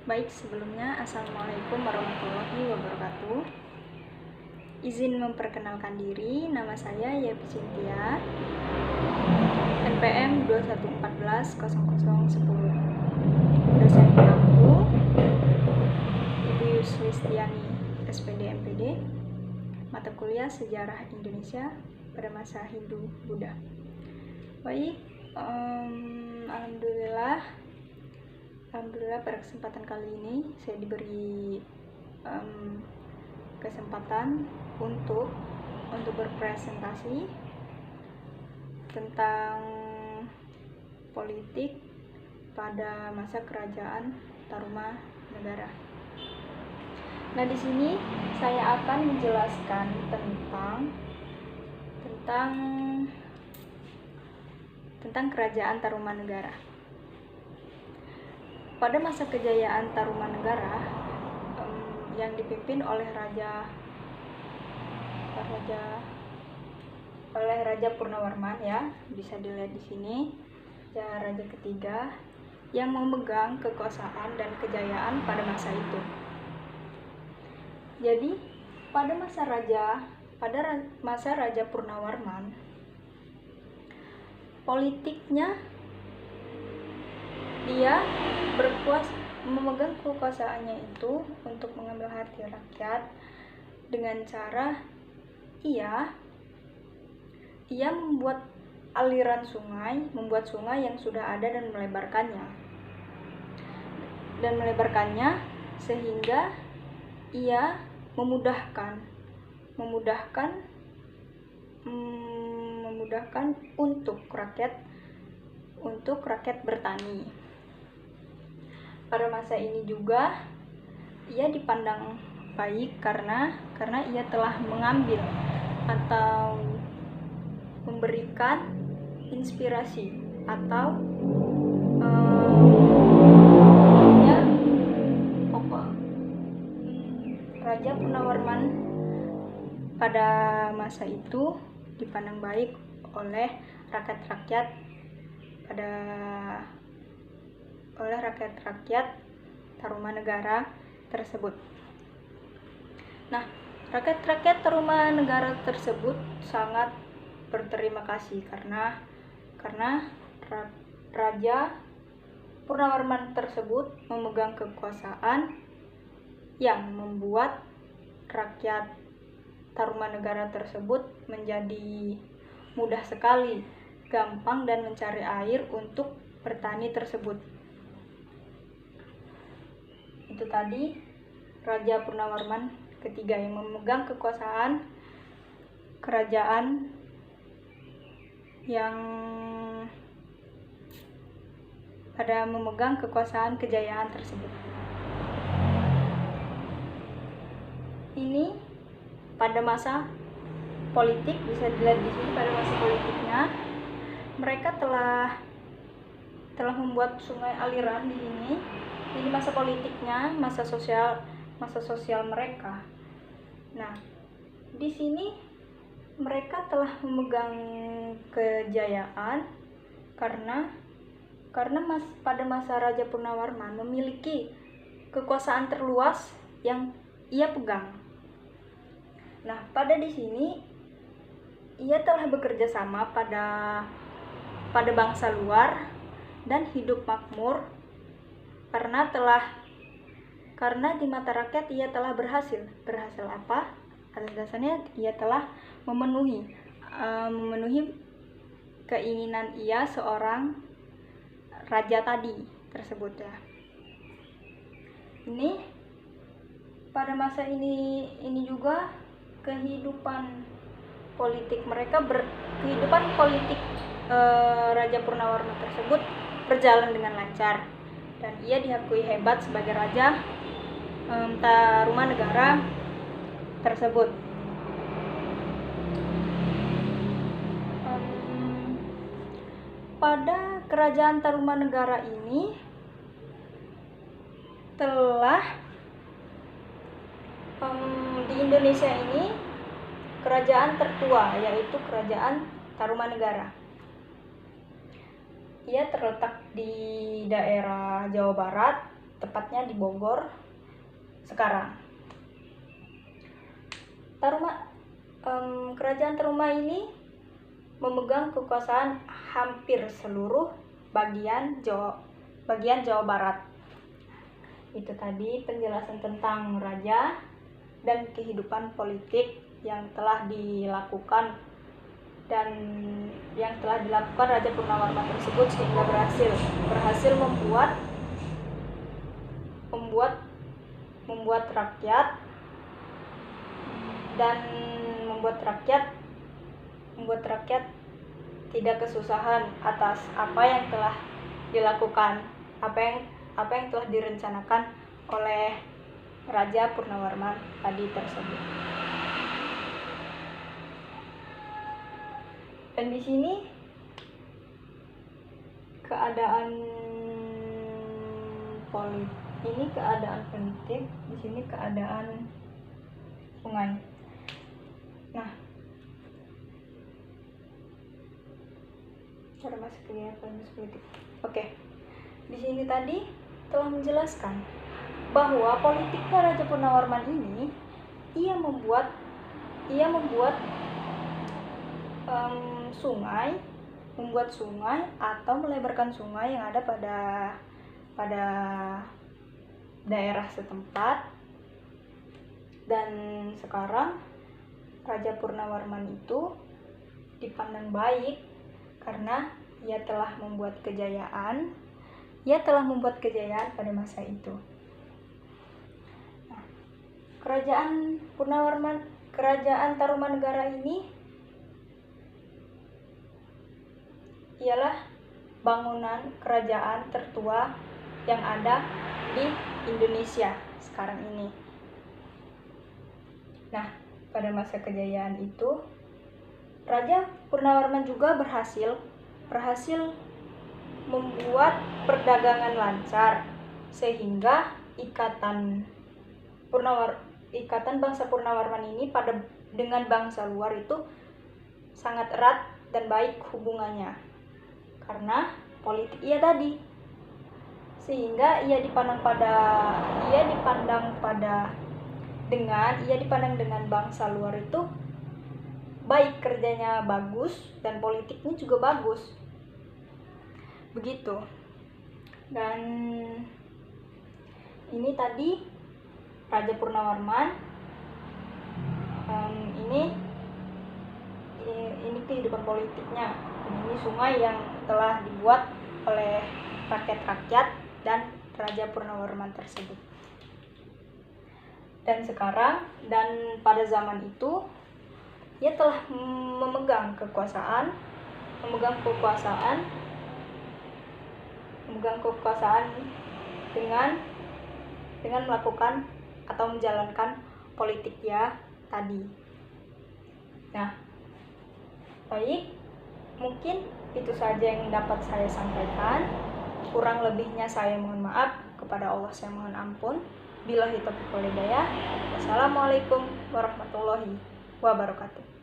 Baik, sebelumnya Assalamualaikum warahmatullahi wabarakatuh. Izin memperkenalkan diri, nama saya Yepi Cynthia, NPM 21140010. Dosen pengampu Ibu Yuslistiani, SPD MPD, mata kuliah Sejarah Indonesia pada masa Hindu-Buddha. Baik, Alhamdulillah pada kesempatan kali ini saya diberi kesempatan untuk berpresentasi tentang politik pada masa kerajaan Tarumanegara. Nah, di sini saya akan menjelaskan tentang kerajaan Tarumanegara. Pada masa kejayaan Tarumanegara yang dipimpin oleh Raja Purnawarman, ya, bisa dilihat di sini, raja ketiga yang memegang kekuasaan dan kejayaan pada masa itu. Jadi pada masa Raja Purnawarman, politiknya dia memegang kekuasaannya itu untuk mengambil hati rakyat dengan cara ia membuat aliran sungai, membuat sungai yang sudah ada dan melebarkannya sehingga ia memudahkan untuk rakyat bertani. Pada masa ini juga ia dipandang baik karena ia telah mengambil atau memberikan inspirasi atau Raja Purnawarman pada masa itu dipandang baik oleh rakyat-rakyat Tarumanegara tersebut. Nah, rakyat-rakyat Tarumanegara tersebut sangat berterima kasih karena Raja Purnawarman tersebut memegang kekuasaan yang membuat rakyat Tarumanegara tersebut menjadi mudah sekali, gampang dan mencari air untuk bertani tersebut. Itu tadi Raja Purnawarman ketiga yang memegang kekuasaan kerajaan yang memegang kekuasaan kejayaan tersebut. Ini pada masa politik, bisa dilihat di sini pada masa politiknya mereka telah membuat sungai aliran di sini. Ini masa politiknya, masa sosial mereka. Nah, di sini mereka telah memegang kejayaan karena pada masa Raja Purnawarman memiliki kekuasaan terluas yang ia pegang. Nah, pada di sini ia telah bekerja sama pada bangsa luar dan hidup makmur karena di mata rakyat ia telah berhasil apa? Atas dasarnya ia telah memenuhi keinginan ia seorang raja tadi tersebut, ya. Ini pada masa ini juga kehidupan politik Raja Purnawarman tersebut berjalan dengan lancar dan ia diakui hebat sebagai raja Tarumanegara tersebut. Pada kerajaan Tarumanegara ini telah di Indonesia ini kerajaan tertua, yaitu kerajaan Tarumanegara. Ia terletak di daerah Jawa Barat tepatnya di Bogor sekarang. Kerajaan Taruma ini memegang kekuasaan hampir seluruh bagian Jawa Barat. Itu tadi penjelasan tentang raja dan kehidupan politik yang telah dilakukan Raja Purnawarman tersebut, sehingga berhasil membuat rakyat tidak kesusahan atas apa yang telah dilakukan, apa yang telah direncanakan oleh Raja Purnawarman tadi tersebut. Dan di sini keadaan politik, di sini keadaan sungai. Nah, cara masuk ke politik. Oke. Di sini tadi telah menjelaskan bahwa politiknya Raja Purnawarman ini ia membuat sungai atau melebarkan sungai yang ada pada daerah setempat. Dan sekarang Raja Purnawarman itu dipandang baik karena ia telah membuat kejayaan pada masa itu. Nah, Kerajaan Tarumanegara ini ialah bangunan kerajaan tertua yang ada di Indonesia sekarang ini. Nah, pada masa kejayaan itu Raja Purnawarman juga berhasil membuat perdagangan lancar, sehingga ikatan bangsa Purnawarman ini dengan bangsa luar itu sangat erat dan baik hubungannya karena politik ia tadi, sehingga ia dipandang dengan bangsa luar itu baik, kerjanya bagus dan politiknya juga bagus. Begitu. Dan ini tadi Raja Purnawarman, ini kehidupan politiknya. Ini sungai yang telah dibuat oleh rakyat dan Raja Purnawarman tersebut. Dan pada zaman itu ia telah memegang kekuasaan dengan melakukan atau menjalankan politik ya tadi. Nah, baik, mungkin itu saja yang dapat saya sampaikan. Kurang lebihnya saya mohon maaf, kepada Allah saya mohon ampun. Billahi taufiq wal hidayah. Wassalamualaikum warahmatullahi wabarakatuh.